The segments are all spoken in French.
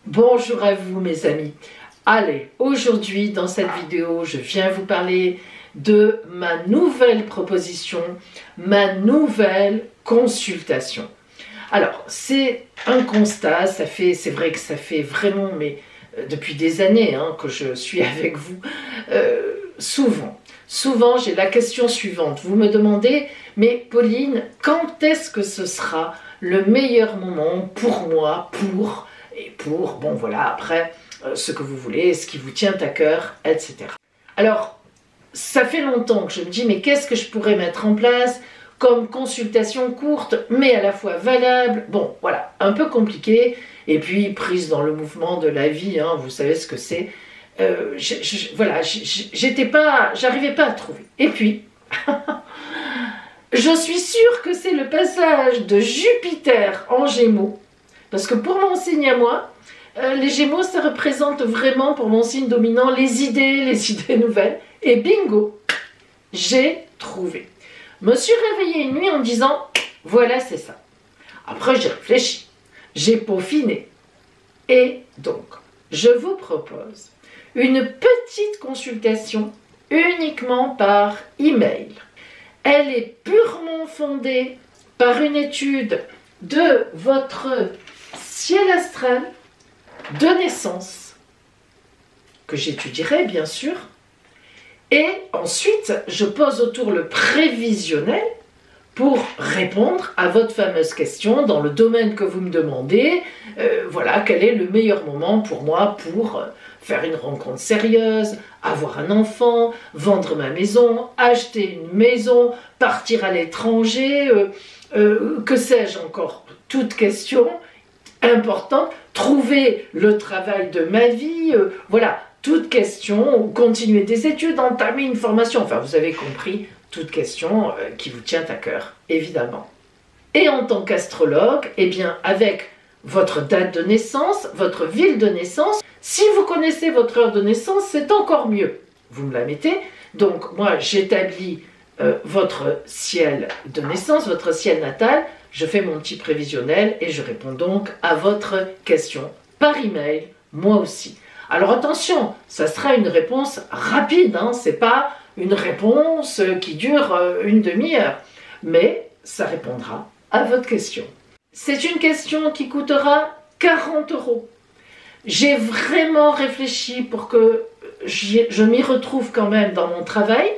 Bonjour à vous mes amis. Allez, aujourd'hui dans cette vidéo, je viens vous parler de ma nouvelle proposition, ma nouvelle consultation. Alors, c'est un constat, c'est vrai que ça fait vraiment, depuis des années que je suis avec vous, souvent j'ai la question suivante, vous me demandez, mais Pauline, quand est-ce que ce sera le meilleur moment pour moi, bon voilà, après, ce que vous voulez, ce qui vous tient à cœur, etc. Alors, ça fait longtemps que je me dis, mais qu'est-ce que je pourrais mettre en place comme consultation courte, mais à la fois valable, bon, voilà, un peu compliqué, et puis prise dans le mouvement de la vie, vous savez ce que c'est, voilà, j'arrivais pas à trouver. Et puis, je suis sûre que c'est le passage de Jupiter en Gémeaux, parce que pour mon signe à moi, les Gémeaux, ça représente vraiment pour mon signe dominant les idées nouvelles, et bingo, j'ai trouvé. Je me suis réveillée une nuit en disant, voilà c'est ça. Après j'ai réfléchi, j'ai peaufiné, et donc, je vous propose une petite consultation uniquement par email. Elle est purement fondée par une étude de votre ciel astral de naissance, que j'étudierai bien sûr, et ensuite je pose autour le prévisionnel pour répondre à votre fameuse question dans le domaine que vous me demandez, voilà, quel est le meilleur moment pour moi pour faire une rencontre sérieuse, avoir un enfant, vendre ma maison, acheter une maison, partir à l'étranger, que sais-je encore, toute question importante, trouver le travail de ma vie, voilà, toute question, continuer des études, entamer une formation, enfin vous avez compris, toute question qui vous tient à cœur, évidemment. Et en tant qu'astrologue, eh bien avec votre date de naissance, votre ville de naissance, si vous connaissez votre heure de naissance, c'est encore mieux. Vous me la mettez, donc moi j'établis votre ciel de naissance, votre ciel natal, je fais mon petit prévisionnel et je réponds donc à votre question par email, moi aussi. Alors attention, ça sera une réponse rapide, c'est pas une réponse qui dure une demi-heure, mais ça répondra à votre question. C'est une question qui coûtera 40 €. J'ai vraiment réfléchi pour que je m'y retrouve quand même dans mon travail,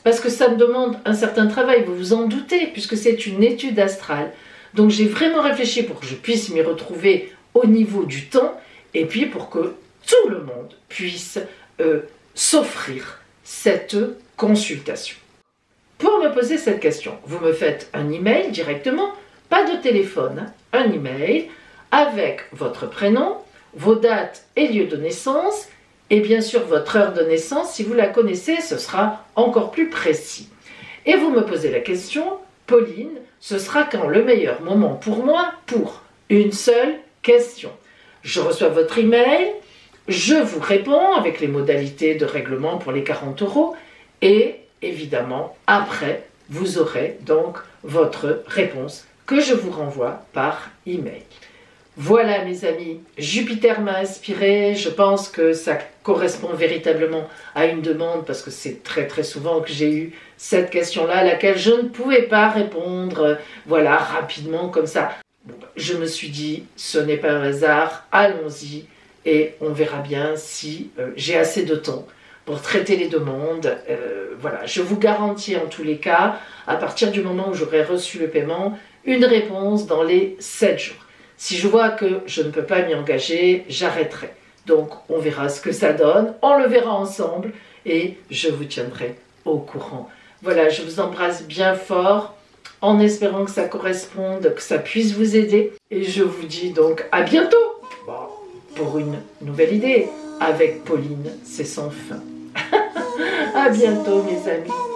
parce que ça me demande un certain travail, vous vous en doutez, puisque c'est une étude astrale. Donc j'ai vraiment réfléchi pour que je puisse m'y retrouver au niveau du temps, et puis pour que tout le monde puisse s'offrir cette consultation. Pour me poser cette question, vous me faites un email directement, pas de téléphone, un email avec votre prénom, vos dates et lieux de naissance, et bien sûr votre heure de naissance. Si vous la connaissez, ce sera encore plus précis. Et vous me posez la question, Pauline, ce sera quand le meilleur moment pour moi pour une seule question? Je reçois votre email, je vous réponds avec les modalités de règlement pour les 40 € et évidemment, après, vous aurez donc votre réponse que je vous renvoie par email. Voilà mes amis, Jupiter m'a inspiré, je pense que ça correspond véritablement à une demande parce que c'est très souvent que j'ai eu cette question-là à laquelle je ne pouvais pas répondre, voilà, rapidement comme ça. Bon, je me suis dit, ce n'est pas un hasard, allons-y et on verra bien si j'ai assez de temps pour traiter les demandes. Voilà, je vous garantis en tous les cas, à partir du moment où j'aurai reçu le paiement, une réponse dans les 7 jours. Si je vois que je ne peux pas m'y engager, j'arrêterai. Donc on verra ce que ça donne, on le verra ensemble et je vous tiendrai au courant. Voilà, je vous embrasse bien fort en espérant que ça corresponde, que ça puisse vous aider. Et je vous dis donc à bientôt pour une nouvelle idée. Avec Pauline, c'est sans fin. À bientôt mes amis.